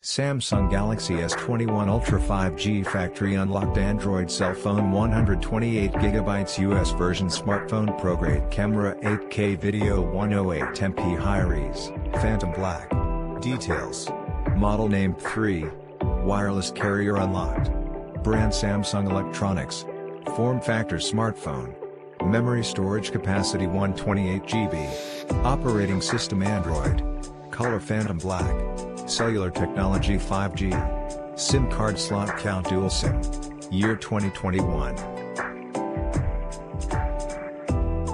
Samsung Galaxy S21 Ultra 5G factory unlocked Android cell phone 128GB US version smartphone pro-grade camera 8K video 108MP high-res, phantom black. Details. Model name pris. Wireless carrier unlocked. Brand Samsung Electronics. Form factor smartphone. Memory storage capacity 128GB. Operating system Android. Color phantom black. Cellular technology 5G. SIM card slot count dual SIM. Year 2021.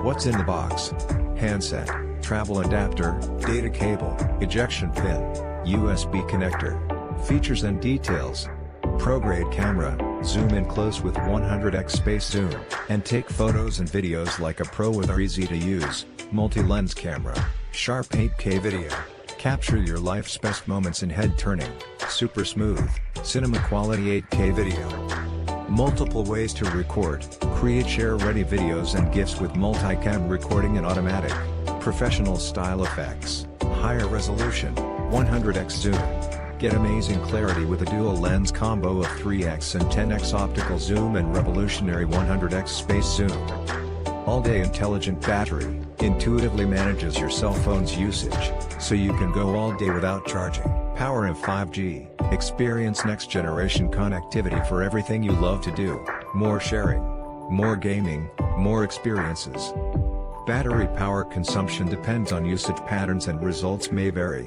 What's in the box? Handset, travel adapter, data cable, ejection pin, USB connector. Features and details. Pro-grade camera, zoom in close with 100x space zoom, and take photos and videos like a pro with our easy-to-use, multi-lens camera, sharp 8K video. Capture your life's best moments in head-turning, super smooth, cinema-quality 8K video. Multiple ways to record, create share-ready videos and GIFs with multicam recording and automatic, professional-style effects, higher resolution, 100x zoom. Get amazing clarity with a dual-lens combo of 3x and 10x optical zoom and revolutionary 100x space zoom. All-day intelligent battery, intuitively manages your cell phone's usage, so you can go all day without charging. Power of 5G, experience next-generation connectivity for everything you love to do, more sharing, more gaming, more experiences. Battery power consumption depends on usage patterns and results may vary.